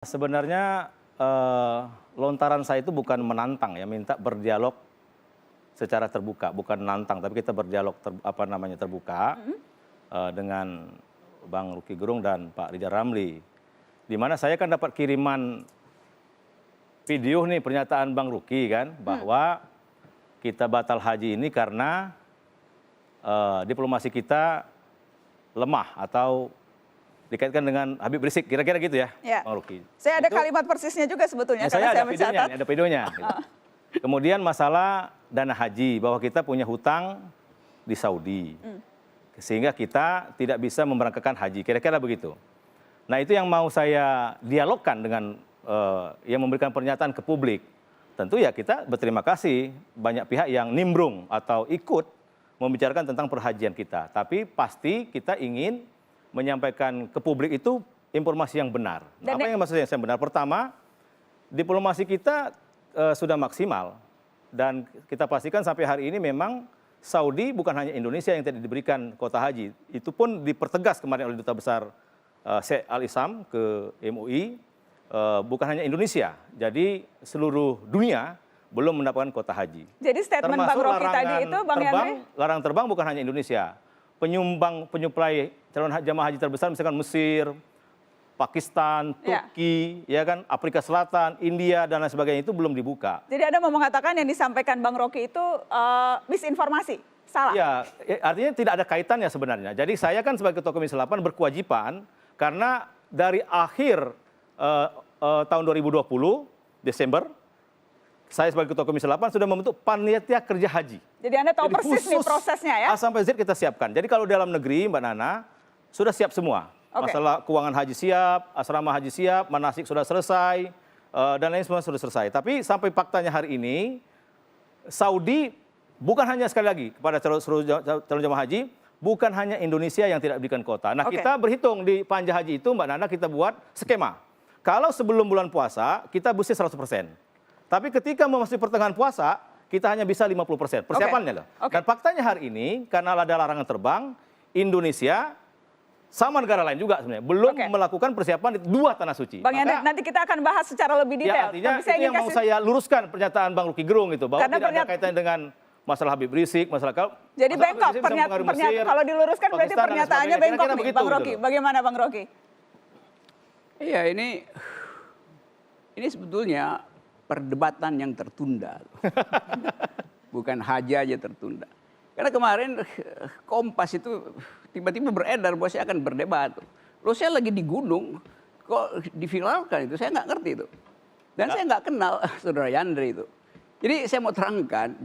Sebenarnya lontaran saya itu bukan menantang ya, minta berdialog secara terbuka, bukan menantang, tapi kita berdialog terbuka dengan Bang Roky Gerung dan Pak Ridwan Ramli. Di mana saya kan dapat kiriman video nih pernyataan Bang Roky kan bahwa kita batal haji ini karena diplomasi kita lemah atau dikaitkan dengan Habib Rizik, kira-kira gitu ya, Bang Roky. Saya ada kalimat persisnya juga sebetulnya, karena saya mencatat. Ada videonya. Gitu. Kemudian masalah dana haji, bahwa kita punya hutang di Saudi. Sehingga kita tidak bisa memberangkatkan haji, kira-kira begitu. Nah itu yang mau saya dialogkan dengan yang memberikan pernyataan ke publik. Tentu ya kita berterima kasih banyak pihak yang nimbrung atau ikut membicarakan tentang perhajian kita. Tapi pasti kita ingin menyampaikan ke publik itu informasi yang benar. Apa yang maksudnya yang benar? Pertama, diplomasi kita sudah maksimal. Dan kita pastikan sampai hari ini memang Saudi bukan hanya Indonesia yang tidak diberikan kuota haji. Itu pun dipertegas kemarin oleh Duta Besar Sheikh Al-Isam ke MUI, bukan hanya Indonesia. Jadi seluruh dunia belum mendapatkan kuota haji. Jadi statement Bang Roky tadi itu, Bang Yandri? Larangan terbang bukan hanya Indonesia. Penyuplai calon jamaah haji terbesar misalkan Mesir, Pakistan, Turki, ya kan, Afrika Selatan, India dan lain sebagainya itu belum dibuka. Jadi Anda mau mengatakan yang disampaikan Bang Roky itu misinformasi, salah? Ya, artinya tidak ada kaitannya sebenarnya. Jadi saya kan sebagai Ketua Komisi 8 berkewajiban karena dari akhir tahun 2020 Desember, saya sebagai Ketua Komisi 8 sudah membentuk panitia kerja haji. Jadi Anda tahu persis nih prosesnya ya? A sampai Z kita siapkan. Jadi kalau dalam negeri Mbak Nana sudah siap semua. Masalah keuangan haji siap, asrama haji siap, manasik sudah selesai, dan lain semua sudah selesai. Tapi sampai faktanya hari ini, Saudi bukan hanya sekali lagi kepada calon jamaah haji, bukan hanya Indonesia yang tidak diberikan kuota. Nah kita berhitung di panja haji itu Mbak Nana kita buat skema. Kalau sebelum bulan puasa kita mesti 100%. Tapi ketika memasuki pertengahan puasa, kita hanya bisa 50%. Persiapannya loh. Dan faktanya hari ini, karena ada larangan terbang, Indonesia sama negara lain juga sebenarnya belum melakukan persiapan di dua tanah suci. Bang Yandri, nanti kita akan bahas secara lebih detail. Ya, artinya itu yang mau saya luruskan pernyataan Bang Roky Gerung itu, bahwa tidak ada kaitannya dengan masalah Habib Rizik, masalah jadi bengkok pernyataan. Kalau diluruskan berarti pernyataannya bengkok nih, Bang Roky. Bagaimana Bang Roky? Iya, ini sebetulnya perdebatan yang tertunda. Bukan haji aja tertunda. Karena kemarin Kompas itu tiba-tiba beredar bahwa saya akan berdebat. Loh saya lagi di gunung, kok diviralkan itu, saya nggak ngerti itu. Dan saya nggak kenal Saudara Yandri itu. Jadi saya mau terangkan,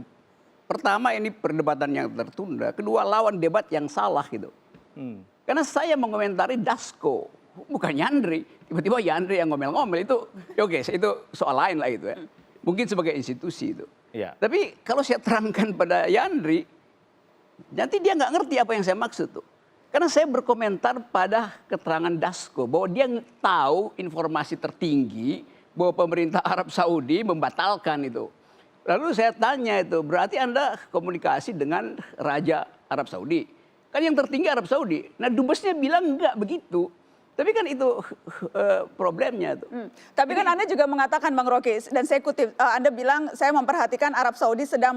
pertama ini perdebatan yang tertunda, kedua lawan debat yang salah gitu. Karena saya mengomentari Dasko, bukan Yandri. Tiba-tiba Yandri yang ngomel-ngomel itu, oke, itu soal lain lah itu ya. Mungkin sebagai institusi itu. Tapi kalau saya terangkan pada Yandri, nanti dia nggak ngerti apa yang saya maksud tuh. Karena saya berkomentar pada keterangan Dasko, bahwa dia tahu informasi tertinggi bahwa pemerintah Arab Saudi membatalkan itu. Lalu saya tanya itu, berarti Anda komunikasi dengan Raja Arab Saudi? Kan yang tertinggi Arab Saudi. Nah dubesnya bilang enggak begitu. Tapi kan itu problemnya tuh. Tapi kan Anda juga mengatakan Bang Roky, dan saya kutip, Anda bilang saya memperhatikan Arab Saudi sedang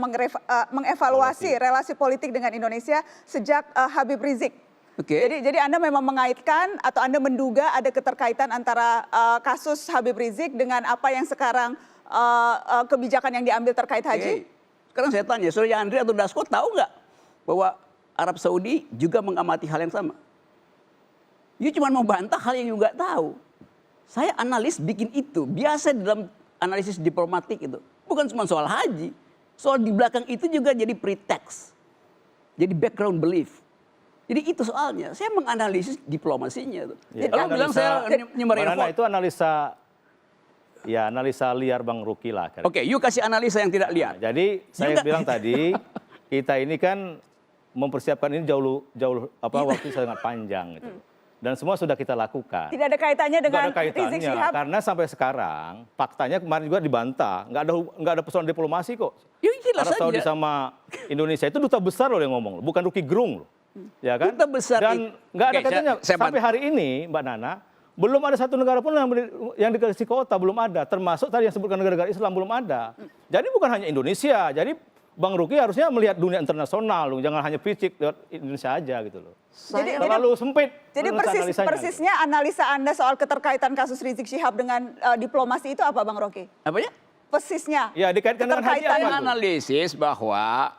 mengevaluasi relasi politik dengan Indonesia sejak Habib Rizik. Jadi Anda memang mengaitkan atau Anda menduga ada keterkaitan antara kasus Habib Rizik dengan apa yang sekarang kebijakan yang diambil terkait haji? Sekarang saya tanya, Saudara Yandri atau Dasko tahu nggak bahwa Arab Saudi juga mengamati hal yang sama? Dia cuma mau bantah hal yang juga tahu. Saya analis bikin itu. Biasa dalam analisis diplomatik itu. Bukan cuma soal haji. Soal di belakang itu juga jadi pretext. Jadi background belief. Jadi itu soalnya. Saya menganalisis diplomasinya. Kalau bilang saya nyebarin hoax. Itu analisa liar Bang Roky lah. Oke, you kasih analisa yang tidak liar. Jadi saya bilang tadi, kita ini kan mempersiapkan ini jauh waktu sangat panjang gitu. Dan semua sudah kita lakukan. Tidak ada kaitannya dengan Rizik Syihab? Karena sampai sekarang, faktanya kemarin juga dibantah. Nggak ada persoalan diplomasi kok. Arab Saudi sama Indonesia itu duta besar loh yang ngomong. Bukan Roky Gerung loh. Ya kan? Duta besar. Dan nggak ada kaitannya. Sampai hari ini Mbak Nana, Belum ada satu negara pun yang dikasih kuota, belum ada. Termasuk tadi yang sebutkan negara-negara Islam belum ada. Jadi bukan hanya Indonesia. Jadi Bang Ruki harusnya melihat dunia internasional, loh. Jangan hanya fisik lewat Indonesia aja gitu loh. Terlalu sempit. Jadi persisnya analisa Anda soal keterkaitan kasus Rizik Syihab dengan diplomasi itu apa Bang Rocky? Apanya? Persisnya. Ya dikaitkan dengan haji apa tuh? Analisis bahwa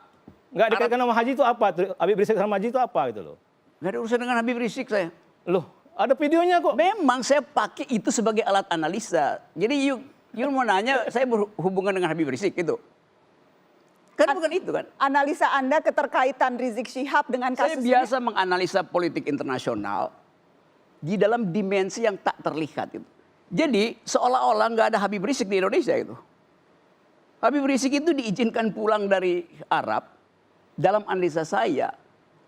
Nggak dikaitkan sama haji itu apa? Habib Rizik sama haji itu apa gitu loh? nggak ada urusan dengan Habib Rizik saya. Loh, ada videonya kok. Memang saya pakai itu sebagai alat analisa. Jadi you mau nanya saya berhubungan dengan Habib Rizik itu. Kan bukan itu kan. Analisa Anda keterkaitan Rizik Syihab dengan Saya kasus ini? biasa menganalisa politik internasional di dalam dimensi yang tak terlihat itu. Jadi seolah-olah nggak ada Habib Rizik di Indonesia itu. Habib Rizik itu diizinkan pulang dari Arab. Dalam analisa saya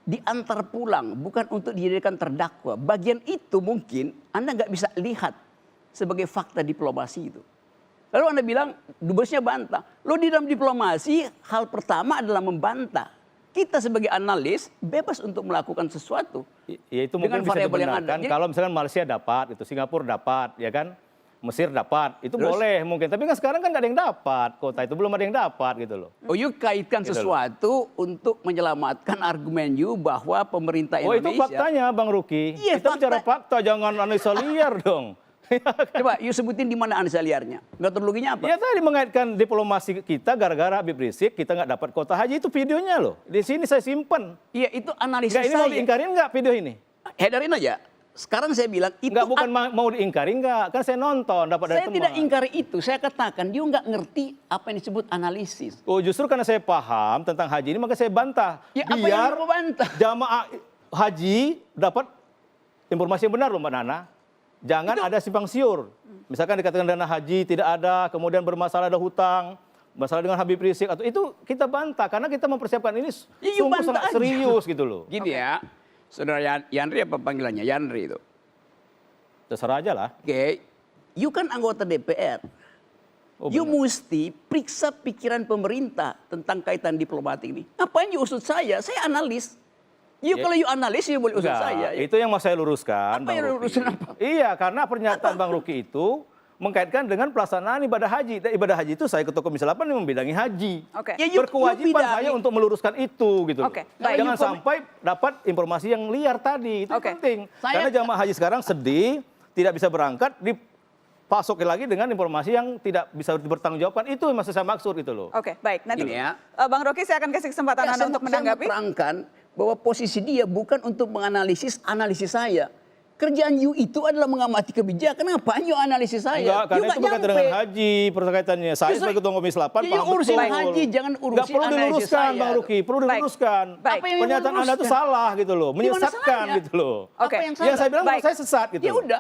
diantar pulang bukan untuk dijadikan terdakwa. Bagian itu mungkin Anda nggak bisa lihat sebagai fakta diplomasi itu. Lalu Anda bilang dubesnya bantah. Lo di dalam diplomasi hal pertama adalah membantah. Kita sebagai analis bebas untuk melakukan sesuatu. Ya itu mungkin dengan bisa variabel yang ada. dibenarkan. Jadi- Kalau misalkan Malaysia dapat, itu Singapura dapat, ya kan? Mesir dapat, itu Terus? boleh mungkin. Tapi kan sekarang kan nggak ada yang dapat kota itu, belum ada yang dapat gitu loh. Oh, you kaitkan Gitu sesuatu untuk menyelamatkan argumen you bahwa pemerintah Oh itu Indonesia. faktanya Bang Ruki. Iya, Kita fakta. bicara fakta, jangan analisa liar dong. Coba you sebutin di mana analisa liarnya. Metodologinya apa? Ya tadi mengaitkan diplomasi kita gara-gara Habib Rizik kita nggak dapat kota haji, itu videonya loh. Di sini saya simpen. Iya, itu analisa Nggak, ini mau saya. diingkarin nggak video ini? Hedarin aja. Sekarang saya bilang itu Nggak, bukan mau diingkarin nggak? Kan saya nonton, dapat dari saya teman. tidak ingkari itu. Saya katakan dia nggak ngerti apa yang disebut analisis. Oh justru karena saya paham tentang haji ini maka saya bantah. Ya, apa Biar yang mau bantah? jamaah haji dapat informasi yang benar loh Mbak Nana. Jangan ada simpang siur. Misalkan dikatakan dana haji tidak ada, kemudian bermasalah ada hutang, masalah dengan Habib Rizik, atau itu kita bantah karena kita mempersiapkan ini Ya, sungguh bantah sangat aja. serius gitu loh. Gini ya, saudara Yandri apa panggilannya? Yandri itu. Terserah aja lah. Oke, you kan anggota DPR. Oh, You benar. mesti periksa pikiran pemerintah tentang kaitan diplomatik ini. Ngapain you usut saya? Saya analis. You Ya. kalau you analis you boleh usut Enggak, saya. itu yang mau saya luruskan. Apa Bang yang Ruki. lurusin apa? Iya, karena pernyataan Bang Ruki itu mengkaitkan dengan pelaksanaan ibadah haji. Dan ibadah haji itu saya ketua Komisi 8 yang membidangi haji. Oke. Ya, you Berkewajiban bidangi. saya untuk meluruskan itu gitu loh. Oke, baik. Jangan sampai dapat informasi yang liar tadi. Itu Oke. penting. Saya- Karena jamaah haji sekarang sedih, tidak bisa berangkat, dipasok lagi dengan informasi yang tidak bisa dipertanggungjawabkan. Itu yang maksud saya maksud itu loh. Oke, baik. Nanti Gini ya. Bang Rocky saya akan kasih kesempatan Anda untuk menanggapi. Saya menerangkan bahwa posisi dia bukan untuk menganalisis analisis saya. Kerjaan you itu adalah mengamati kebijakan. Ngapain you analisis saya? Enggak, karena You itu berkaitan dengan haji, perkaitannya. Saya Justru- sebagai ketua Komisi 8 Ya, you paham urusin betul. haji, jangan urusin Nggak perlu analisis diluruskan, saya. Bang Ruki. Perlu Baik. diluruskan. Baik. Apa yang mau Pernyataan Anda itu diluruskan? salah gitu loh. Di mana Menyesatkan salah? gitu loh. Oke. Apa yang Yang saya bilang Baik. saya sesat gitu. Ya udah.